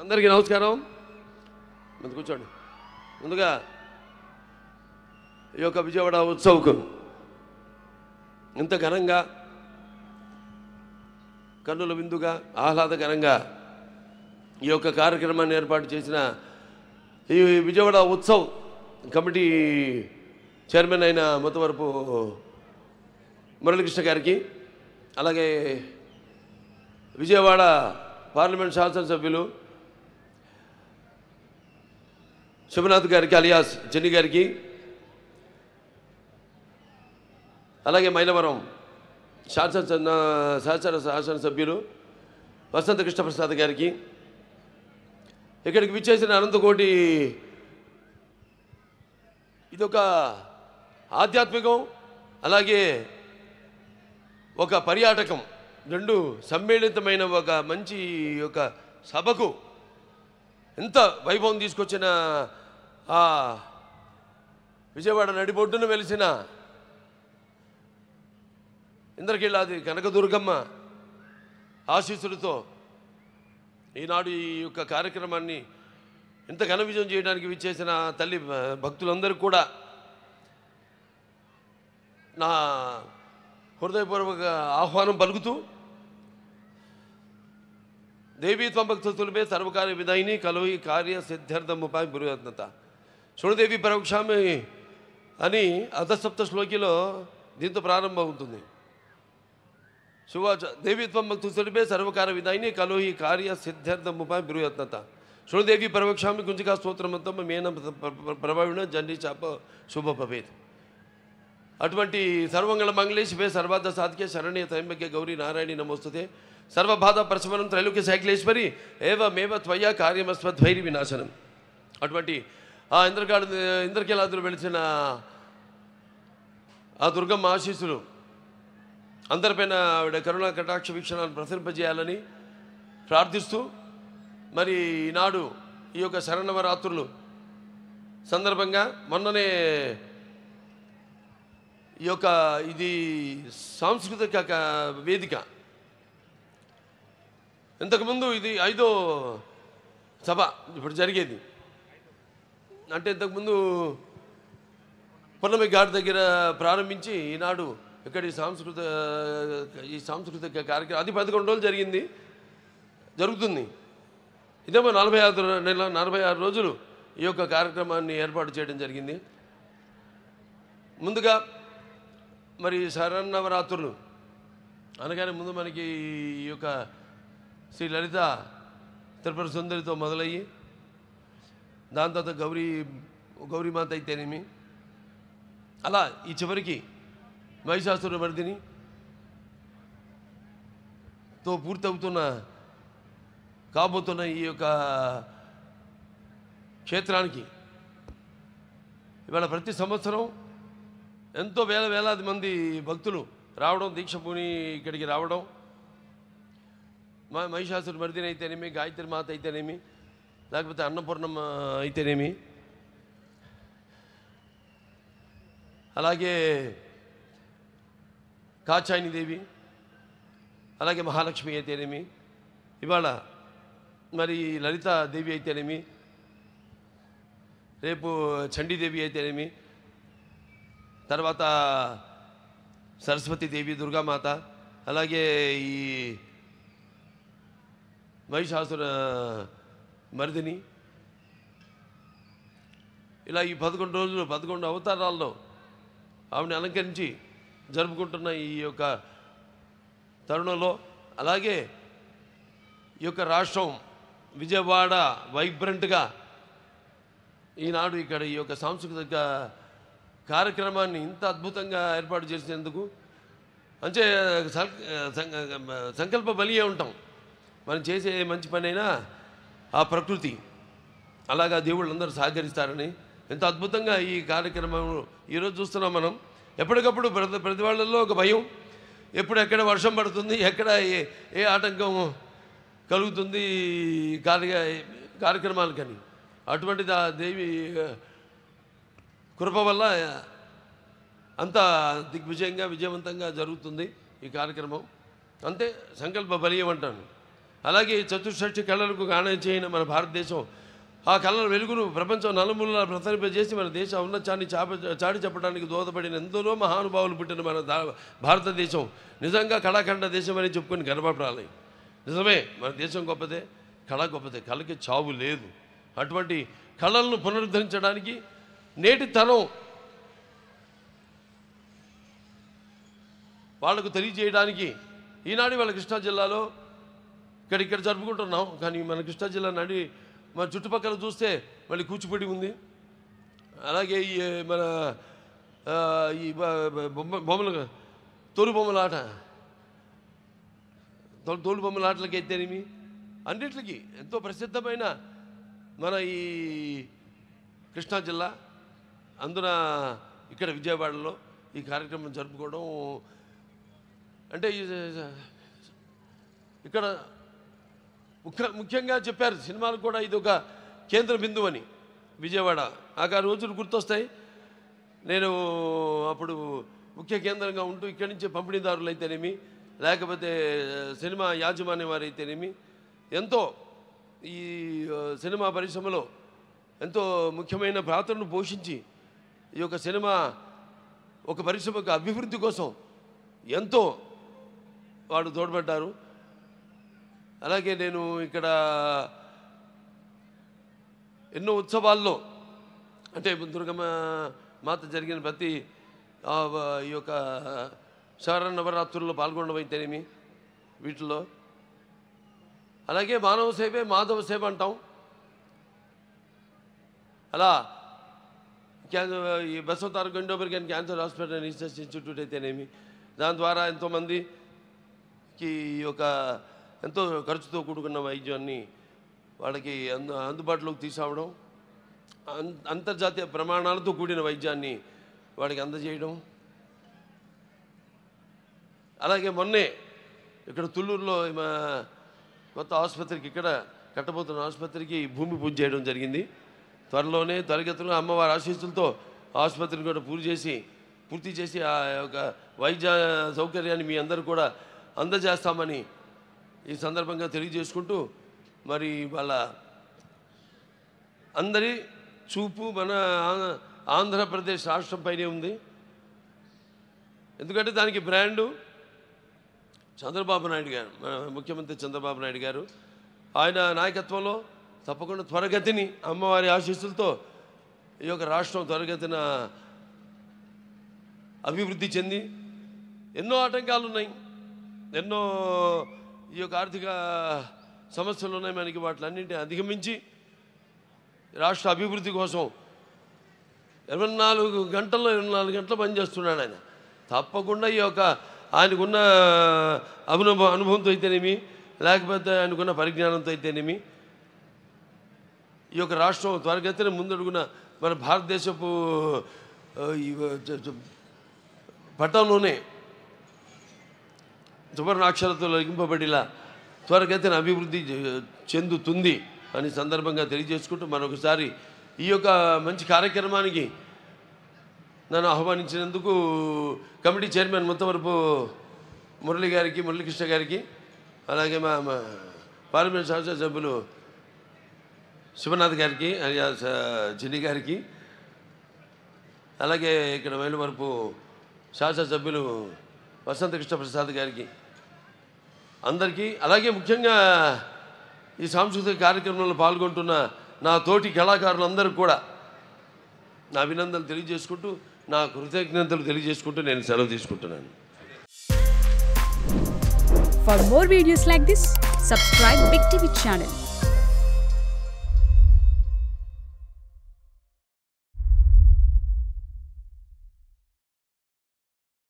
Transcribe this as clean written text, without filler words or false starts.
అందరికీ నమస్కారం. ముందు కూర్చోండి. ముందుగా ఈ యొక్క విజయవాడ ఉత్సవకు ఇంత ఘనంగా కన్నుల విందుగా ఆహ్లాదకరంగా ఈ యొక్క కార్యక్రమాన్ని ఏర్పాటు చేసిన ఈ విజయవాడ ఉత్సవ్ కమిటీ చైర్మన్ అయిన మొత్తవరపు మురళీకృష్ణ గారికి, అలాగే విజయవాడ పార్లమెంట్ శాసనసభ్యులు శివనాథ్ గారికి అలియాస్ చెన్ని గారికి, అలాగే మైలవరం శాసనసభ్యులు వసంత కృష్ణప్రసాద్ గారికి, ఇక్కడికి విచ్చేసిన అనంతకోటి, ఇదొక ఆధ్యాత్మికం అలాగే ఒక పర్యాటకం రెండు సమ్మేళితమైన ఒక మంచి ఒక సభకు ఎంత వైభవం తీసుకొచ్చిన ఆ విజయవాడ నడిబొడ్డున వెలిసిన ఇంద్రకీలాది కనకదుర్గమ్మ ఆశీస్సులతో ఈనాడు ఈ యొక్క కార్యక్రమాన్ని ఇంత ఘన విజయం చేయడానికి విచ్చేసిన తల్లి భక్తులందరూ కూడా నా హృదయపూర్వక ఆహ్వానం పలుకుతూ, దేవీ త్వం భక్తులమే సర్వకార్య విధాయిని కలోయి కార్య సిద్ధార్థముపాయ పురుయత్నత శృణుదేవి పరోక్షామి అని అధసప్త శ్లోకిలో దీంతో ప్రారంభమవుతుంది. శువాచ దేవీ త్వం భక్తులమే సర్వకార్య విధాయిని కలోయి కార్య సిద్ధార్థముపాయ పురుయత్నత శృణుదేవి పరోక్షామి గుంజికా స్తోత్రమంతం మేన ప్రభావిణ జండి చాప శుభ భవేత్. అటువంటి సర్వమంగళ మంగళే శివే సర్వార్థ సాధికే శరణ్య త్రయంబకే గౌరీ నారాయణి నమోస్తుతే సర్వబాధ ప్రశమనం త్రైలోక్య సైక్లేశ్వరి ఏవమేవ త్వయా కార్యమస్వద్వైరి వినాశనం. అటువంటి ఆ ఇంద్రకీలాదులు వెలిసిన ఆ దుర్గమ్మ ఆశీస్సులు అందరిపైన ఆవిడ కరుణా కటాక్ష వీక్షణాలను ప్రసరింపజేయాలని ప్రార్థిస్తూ, మరి ఈనాడు ఈ యొక్క శరన్నవరాత్రులు సందర్భంగా మొన్ననే ఈ యొక్క ఇది సాంస్కృతిక వేదిక, ఇంతకుముందు ఇది 5వ సభ ఇప్పుడు జరిగేది. అంటే ఇంతకుముందు పున్నమి ఘాట్ దగ్గర ప్రారంభించి ఈనాడు ఇక్కడ ఈ సాంస్కృతిక కార్యక్రమం అది 11 రోజులు జరుగుతుంది. ఇదేమో 46 రోజులు ఈ యొక్క కార్యక్రమాన్ని ఏర్పాటు చేయడం జరిగింది. ముందుగా మరి శరన్నవరాత్రులు అనగానే ముందు మనకి ఈ యొక్క శ్రీ లలిత త్రిపుర సుందరితో మొదలయ్యి దాని తర్వాత గౌరీమాత అయితేనేమి, అలా ఈ చివరికి మహిషాసుర మర్దినితో పూర్తవుతున్న కాబోతున్న ఈ యొక్క క్షేత్రానికి ఇవాళ ప్రతి సంవత్సరం ఎంతో వేలాది మంది భక్తులు రావడం, దీక్ష పూని ఇక్కడికి రావడం, మహిషాసుర మర్దిని అయితేనేమి, గాయత్రి మాత అయితేనేమి, లేకపోతే అన్నపూర్ణమ్మ అయితేనేమి, అలాగే కాచాయిని దేవి, అలాగే మహాలక్ష్మి అయితేనేమి, ఇవాళ మరి లలిత దేవి అయితేనేమి, రేపు చండీదేవి అయితేనేమి, తర్వాత సరస్వతీదేవి, దుర్గామాత, అలాగే ఈ మహిషాసుర మర్దిని, ఇలా ఈ 11 రోజులు 11 అవతారాల్లో ఆవిడని అలంకరించి జరుపుకుంటున్న ఈ యొక్క తరుణంలో, అలాగే ఈ యొక్క రాష్ట్రం విజయవాడ వైబ్రెంట్గా ఈనాడు ఇక్కడ ఈ యొక్క సాంస్కృతిక కార్యక్రమాన్ని ఇంత అద్భుతంగా ఏర్పాటు చేసినందుకు అంటే సంకల్ప బలియే ఉంటాం. మనం చేసే మంచి పనైనా ఆ ప్రకృతి అలాగా దేవుళ్ళందరూ సహకరిస్తారని ఎంత అద్భుతంగా ఈ కార్యక్రమం ఈరోజు చూస్తున్నాం మనం. ఎప్పటికప్పుడు ప్రతి వాళ్ళల్లో ఒక భయం, ఎప్పుడు ఎక్కడ వర్షం పడుతుంది, ఎక్కడ ఏ ఆటంకం కలుగుతుంది కార్యక్రమాలకని. అటువంటిది ఆ దేవి కృప వల్ల అంత దిగ్విజయంగా విజయవంతంగా జరుగుతుంది ఈ కార్యక్రమం. అంతే సంకల్ప బలీయం అంటాను. అలాగే చతుషష్ఠి కళలకు గానం చేయని మన భారతదేశం ఆ కళల వెలుగును ప్రపంచం నలుమూలలా ప్రసరింపజేసి మన దేశ ఔన్నత్యాన్ని చాటి చెప్పడానికి దోహదపడిన ఎందరో మహానుభావులు పుట్టిన మన భారతదేశం నిజంగా కళాఖండ దేశం అని చెప్పుకొని గర్వపడాలి. నిజమే, మన దేశం గొప్పదే, కళ గొప్పదే, కళకి చావు లేదు. అటువంటి కళలను పునరుద్ధరించడానికి నేటి తరం వాళ్లకు తెలియజేయడానికి ఈనాడు వాళ్ళ కృష్ణా జిల్లాలో ఇక్కడ జరుపుకుంటున్నాం. కానీ మన కృష్ణా జిల్లా మన చుట్టుపక్కల చూస్తే మళ్ళీ కూచిపూడి ఉంది. అలాగే ఈ మన ఈ బొమ్మలు తోలు బొమ్మలాటలకి అయితేనేమి అన్నిటికీ ఎంతో ప్రసిద్ధమైన మన ఈ కృష్ణా జిల్లా. అందున ఇక్కడ విజయవాడలో ఈ కార్యక్రమం జరుపుకోవడం అంటే ఇక్కడ ముఖ్యంగా చెప్పారు సినిమాలు కూడా ఇది ఒక కేంద్ర బిందువు అని. విజయవాడ ఆ రోజులు గుర్తొస్తాయి. నేను అప్పుడు ముఖ్య కేంద్రంగా ఉంటూ ఇక్కడి నుంచి పంపిణీదారులు అయితేనేమి లేకపోతే సినిమా యాజమాన్యం వారు అయితేనేమి ఎంతో ఈ సినిమా పరిశ్రమలో ఎంతో ముఖ్యమైన పాత్రను పోషించి ఈ యొక్క సినిమా ఒక పరిశ్రమకు అభివృద్ధి కోసం ఎంతో వాడు తోడ్పడ్డారు. అలాగే నేను ఇక్కడ ఎన్నో ఉత్సవాల్లో అంటే దుర్గమ్మ మాత జరిగిన ప్రతి ఈ యొక్క శరన్నవరాత్రుల్లో పాల్గొనడం అయితేనేమి వీటిలో. అలాగే మానవ సేవే మాధవ సేవ అంటాం. అలా ఈ బసవతార గండోబర్గన్ cancer hospital and research institute అయితేనేమి దాని ద్వారా ఎంతోమందికి ఈ యొక్క ఎంతో ఖర్చుతో కూడుకున్న వైద్యాన్ని వాళ్ళకి అందుబాటులోకి తీసుకురావడం, అంతర్జాతీయ ప్రమాణాలతో కూడిన వైద్యాన్ని వాడికి అందజేయడం. అలాగే మొన్నే ఇక్కడ తుళ్ళూరులో కొత్త ఆసుపత్రికి ఇక్కడ కట్టబోతున్న ఆసుపత్రికి భూమి పూజ చేయడం జరిగింది. త్వరలోనే త్వరగతిలో అమ్మవారి ఆశీస్సులతో ఆసుపత్రిని కూడా పూర్తి చేసి ఆ యొక్క వైద్య సౌకర్యాన్ని మీ అందరూ కూడా అందజేస్తామని ఈ సందర్భంగా తెలియజేసుకుంటూ మరి వాళ్ళ అందరి చూపు మన ఆంధ్రప్రదేశ్ రాష్ట్రంపైనే ఉంది. ఎందుకంటే దానికి బ్రాండు చంద్రబాబు నాయుడు గారు, మన ముఖ్యమంత్రి చంద్రబాబు నాయుడు గారు. ఆయన నాయకత్వంలో తప్పకుండా త్వరగతిని అమ్మవారి ఆశీస్సులతో ఈ యొక్క రాష్ట్రం త్వరగతిన అభివృద్ధి చెంది ఎన్నో ఆటంకాలు ఉన్నాయి, ఎన్నో ఈ యొక్క ఆర్థిక సమస్యలు ఉన్నాయి మనకి. వాటిలన్నింటినీ అధిగమించి రాష్ట్ర అభివృద్ధి కోసం 24 గంటలు పనిచేస్తున్నాడు ఆయన. తప్పకుండా ఈ యొక్క ఆయనకున్న అనుభవంతో అయితేనేమి లేకపోతే ఆయనకున్న పరిజ్ఞానంతో అయితేనేమి ఈ యొక్క రాష్ట్రం త్వరగతిన ముందడుగున మన భారతదేశపు పట్టంలోనే సువర్ణాక్షరాలతో లిఖింపబడిలా త్వరగతిన అభివృద్ధి చెందుతుంది అని సందర్భంగా తెలియజేసుకుంటూ మరొకసారి ఈ యొక్క మంచి కార్యక్రమానికి నన్ను ఆహ్వానించినందుకు కమిటీ చైర్మన్ ముత్తవరపు మురళీకృష్ణ గారికి, అలాగే మా పార్లమెంట్ శాసనసభ్యులు శివనాథ్ గారికి, చిన్ని గారికి, అలాగే ఇక్కడ మైలవరపు శాసనసభ్యులు వసంత కృష్ణ ప్రసాద్ గారికి అందరికీ, అలాగే ముఖ్యంగా ఈ సాంస్కృతిక కార్యక్రమంలో పాల్గొంటున్న నా తోటి కళాకారులందరికీ కూడా నా అభినందనలు తెలియజేసుకుంటూ నా కృతజ్ఞతలు తెలియజేసుకుంటూ నేను సెలవు తీసుకుంటున్నాను. For more videos like this, subscribe Big TV channel.